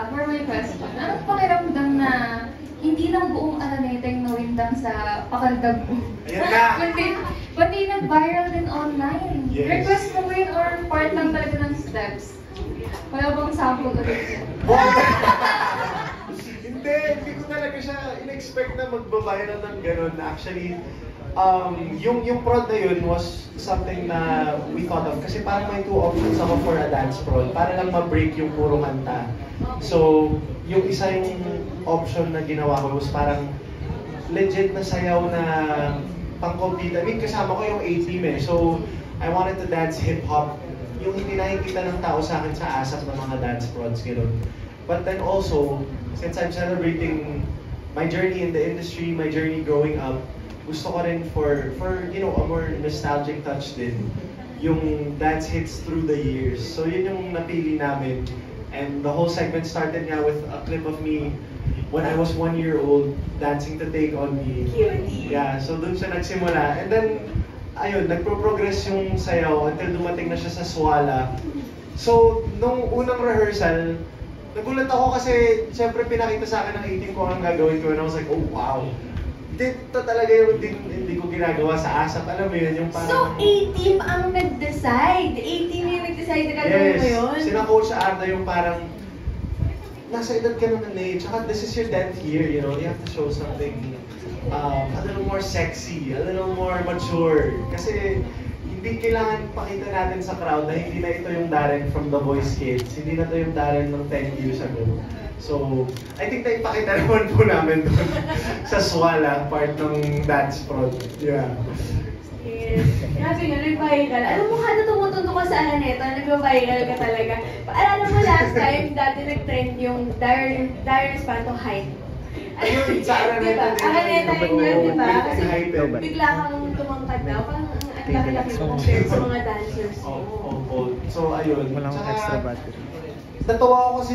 For my question, anong pakiramdam na hindi lang buong Araneteng nawindang sa pakaldag mo? Ayan na! Pati nag-viral din online. Yes. Request mo ba yun or part lang talaga ng steps? Wala bang sample ulit yun? Hindi ko talaga siya in-expect na magbabiral ng ganun. Actually, yung prod na yun was something na we thought of. Kasi parang may two options ako for a dance prod. Para lang ma-break yung puro kanta. So, yung isa yung option na ginawa ko was parang legit na sayaw na pang-compete. I mean, kasama ko yung A-team eh. So, I wanted to dance hip-hop. Yung hindi nakikita ng tao sa akin sa ASAP ng mga dance prods, gano'n. But then also, since I'm celebrating my journey in the industry, my journey growing up, gusto ko rin for you know, a more nostalgic touch din, yung dance hits through the years. So yun yung napili namin. And the whole segment started nga with a clip of me when I was 1 year old dancing to Take On Me. Cutie! Yeah, so dun siya nagsimula. And then, ayun, nagpo-progress yung sayaw until dumating na siya sa Swala. So, nung unang rehearsal, nagulat ako kasi siyempre pinakita sa akin ng 18 ko ang gagawin ko and I was like, oh wow. Dito talaga yung hindi ko ginagawa sa ASAP. Alam mo yun, yung parang... So, A-team ang nag-decide? A-team yung nag-decide na gagawin mo yun? Yes, sina Coach Arda yung parang nasa edad ka naman eh, tsaka this is your 10th year, you know, you have to show something a little more sexy, a little more mature. Kasi hindi kailangan pakita natin sa crowd na hindi na ito yung Darren from The Voice Kids, hindi na ito yung Darren ng 10 years ago. So, I think naipakita naman po namin doon sa Swala, part ng dance prod. Yeah. Yes. Grabe nga, nag-viral. Alam mo ka na tumutundo ka sa Araneta, nag-viral ka talaga. Paalala mo last time, dati nag-trend yung Dire Espanto Hype. Ayun, sa Araneta din. Araneta yun yun, di ba? Kasi Hype. bigla kang tumangkad daw. Parang ang laki-laki mo compared sa mga dancers mo. So, ayun. Walang extra battery. Natawa ako kasi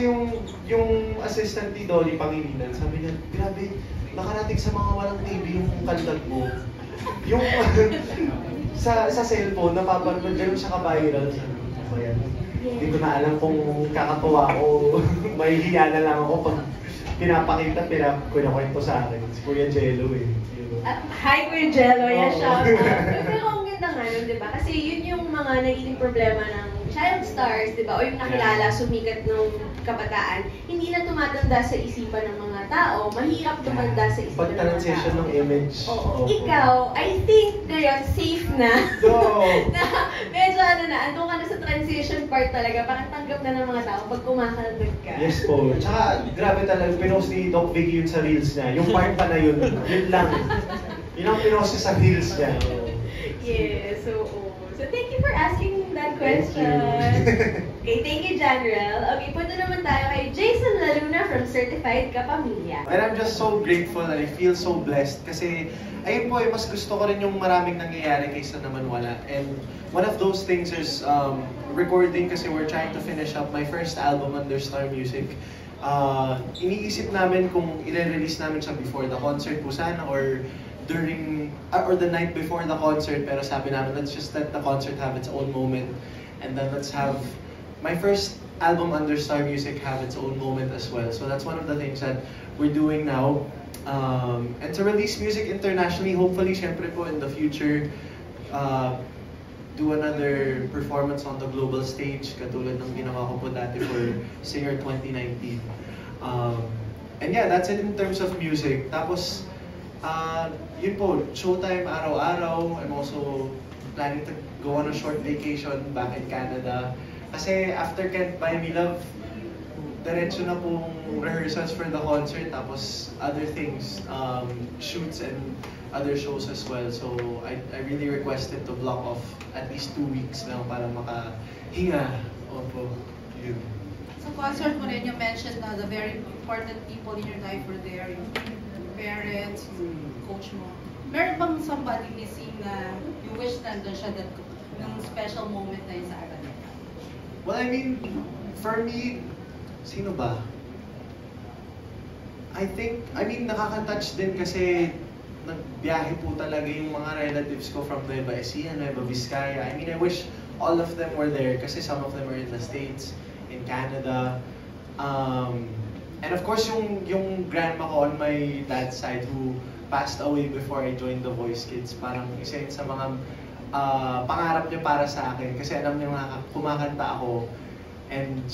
yung assistant ni Dolly Pangilinan, sabi niya, grabe, nakarating sa mga walang TV yung kaldag mo. Yung sa cellphone, napapanood gano'n siya ka-viral. Sabi ko, yan. Hindi ko na alam kung kakatuwa o may hiya na lang ako pag pinapakita, pinakwento sa akin. Si Kuya Jello eh. Hi Kuya Jello, yan siya. Pero ang ganda nga nun, di ba? Kasi yun yung mga nagiging problema ng child stars, di ba? O yung nakilala, sumikat nung kabataan, hindi na tumatanda sa isipan ng mga tao. Mahirap tumanda sa isipan ng mga tao. Pag-transition ng image. Oo. Ikaw, I think ngayon, safe na. No! na medyo andun ka na sa transition part talaga. Parang tanggap na ng mga tao pag kumakaldag ka. Yes po. Tsaka, grabe talaga, pinost ni Doc Vicky yun sa reels niya. Yung part pa na yun, yun lang. Yun ang pinost niya sa reels niya. Yes, so thank you for asking that question. Okay, thank you, Janrel. Okay, punta naman tayo kay Jason Laluna from Certified Kapamilya. And I'm just so grateful and I feel so blessed kasi ayun po, mas gusto ko rin yung maraming nangyayari kaysa naman wala. And one of those things is recording kasi we're trying to finish up my first album under Star Music. Iniisip namin kung i-release namin siya before the concert po sana or during or the night before the concert, pero sabi namin let's just let the concert have its own moment and then let's have my first album under Star Music have its own moment as well. So that's one of the things that we're doing now. And to release music internationally, hopefully syempre po in the future do another performance on the global stage katulad ng ginawa ko po dati for Singer 2019. And yeah, that's it in terms of music. Tapos yun po, showtime araw-araw. I'm also planning to go on a short vacation back in Canada. Kasi after Can't Buy Me Love, diretso na pong rehearsals for the concert, tapos other things, shoots and other shows as well. So I really requested to block off at least 2 weeks lang para makahinga. Opo, yun. Sa concert mo rin, you mentioned na the very important people in your life were there, yung parents, yung coach mo. Meron bang somebody missing na you wish nandun siya ng special moment na yun sa Araneta? Well, I mean, for me, sino ba? I mean, nakaka-touch din kasi nagbiyahe po talaga yung mga relatives ko from Nueva Ecija, Nueva Vizcaya. I mean, I wish all of them were there kasi some of them are in the States, in Canada. And of course, yung grandma ko on my dad's side who passed away before I joined The Voice Kids, parang isa yun sa mga pangarap niya para sa akin kasi alam niya nga kumakanta ako and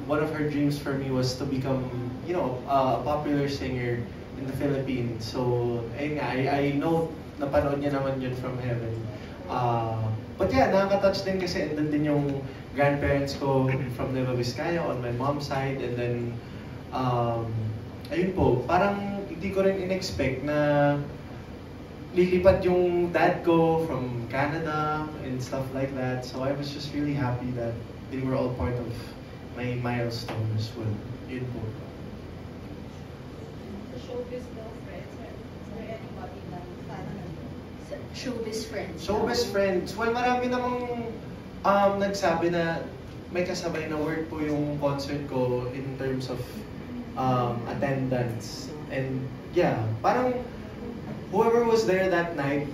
one of her dreams for me was to become, you know, a popular singer in the Philippines. So, ayun nga, I know napanood niya naman yun from heaven. But yeah, nakaka-touch din kasi andun din yung grandparents ko from Nueva Vizcaya on my mom's side and then ayun po, parang hindi ko rin in-expect na lilipat yung dad ko from Canada and stuff like that. So I was just really happy that they were all part of my milestone as well. Yun po. Showbiz daw, friends. Is there anybody na Showbiz friends. Showbiz friends. Well, marami namang nagsabi na may kasabay na work po yung concert ko in terms of attendance. And yeah, parang whoever was there that night,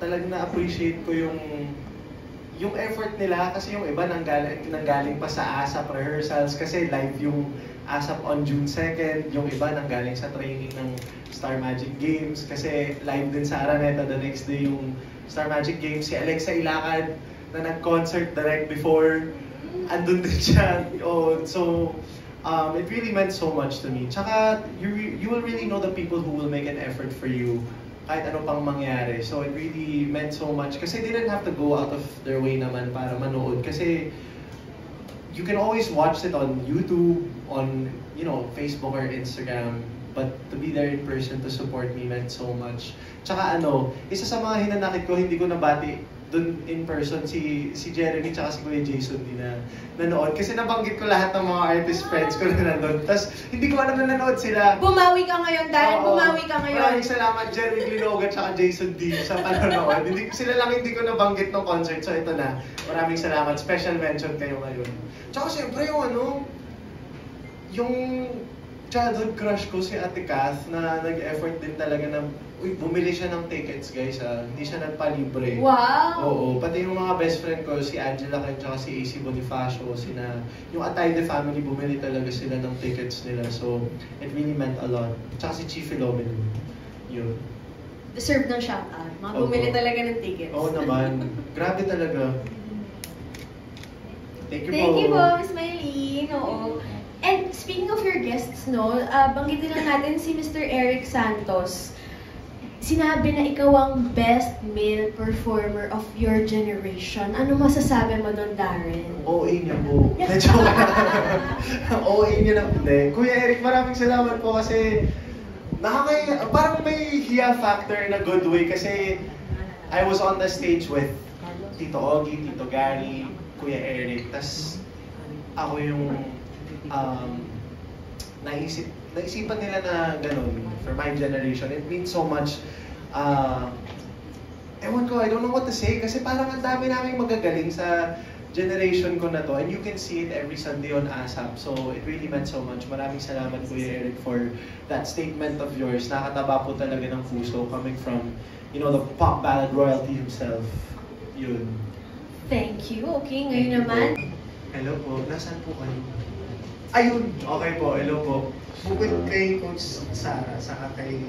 talagang na-appreciate ko yung effort nila kasi yung iba nanggaling pa sa ASAP rehearsals kasi live yung ASAP on June 2nd, yung iba nanggaling sa training ng Star Magic Games kasi live din sa Araneta the next day yung Star Magic Games. Si Alexa Ilacad na nag-concert direct before, andun din siya. Oh, so, it really meant so much to me. Tsaka, you will really know the people who will make an effort for you kahit ano pang mangyari. So it really meant so much kasi they didn't have to go out of their way naman para manood kasi you can always watch it on YouTube, on, you know, Facebook or Instagram, but to be there in person to support me meant so much. Tsaka isa sa mga hinanakit ko, hindi ko nabati dun in person si Jeremy tsaka si Kuya Jason din na nanood kasi nabanggit ko lahat ng mga artist friends ko na nanood. Tapos hindi ko alam na nanood sila. Bumawi ka ngayon, Darren. Bumawi ka ngayon. Maraming salamat Jeremy Glinoga tsaka Jason D sa panonood. Sila lang hindi ko nabanggit ng concert. So ito na. Maraming salamat. Special mention kayo ngayon. Tsaka siyempre yung childhood crush ko si Ate Kath na nag-effort din talaga na bumili siya ng tickets, guys. Hindi siya nagpalibre. Wow! Oo, pati yung mga best friend ko, si Angela Ken, tsaka si AC Bonifacio, yung Atayde family, bumili talaga sila ng tickets nila. So, it really meant a lot. Tsaka si Chief Philomeno. Yun. Deserve ng shoutout. Mga bumili talaga ng tickets. Oo naman. Grabe talaga. Thank you po. Thank you po, Miss Maylene. Oo. And speaking of your guests, banggitin lang natin si Mr. Eric Santos. Sinabi na ikaw ang best male performer of your generation. Ano masasabi mo doon, Darren? OA niya po. Medyo OA niya na. Hindi. Kuya Eric, maraming salamat po kasi parang may hiya factor na good way kasi I was on the stage with Tito Ogie, Tito Gary, Kuya Eric. Tas ako yung naisipan nila na ganun for my generation. It means so much. Ewan ko, I don't know what to say kasi parang ang dami naming magagaling sa generation ko na to and you can see it every Sunday on ASAP. So it really meant so much. Maraming salamat Kuya Eric for that statement of yours. Nakataba po talaga ng puso coming from, you know, the pop ballad royalty himself. Yun. Thank you. Okay, ngayon naman. Hello po. Nasaan po kayo? Ayun! Okay po, hello po. Bukod kay Coach Sara, saka kay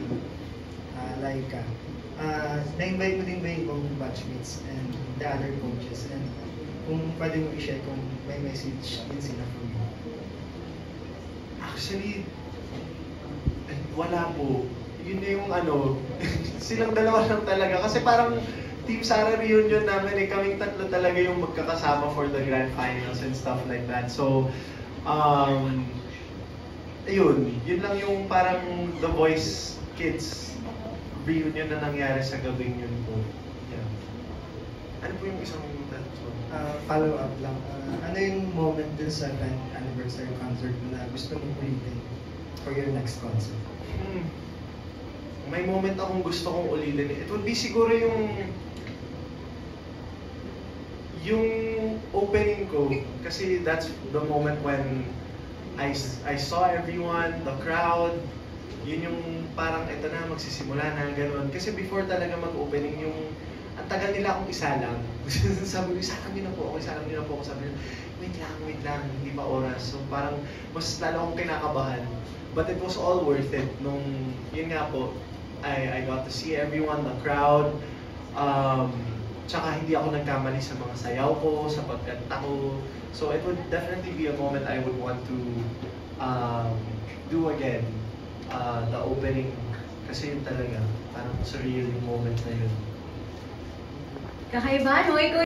Laika, na-invite mo din ba yung ibang batchmates and the other coaches? And kung pwede mo i-share kung may message din sila from you. Actually, wala po. Yun na yung silang dalawa lang talaga. Kasi parang Team Sara reunion namin kaming tatlo talaga yung magkakasama for the grand finals and stuff like that. So, yun lang yung parang The Voice Kids reunion na nangyari sa gabing yun po. Yeah. Ano po yung isang Follow up lang. Ano yung moment dun sa 10th anniversary concert na gusto mong ulitin for your next concert? May moment akong gusto kong ulitin. It would be siguro yung opening ko kasi that's the moment when I saw everyone, the crowd, yun yung parang ito na magsisimula na gano'n. Kasi before talaga mag-opening yung ang tagal nila akong isalang. Sabi ko, isalang niyo na po ako, isalang niyo na po ako. Sabi nila, wait lang, hindi pa oras. So parang mas lalo akong kinakabahan. But it was all worth it. Nung, yun nga po, I got to see everyone, the crowd. Tsaka hindi ako nagkamali sa mga sayaw ko, sa pagkanta ko. So it would definitely be a moment I would want to do again. The opening, kasi yun talaga, parang surreal yung moment na yun. Kakaiba, no? Ikaw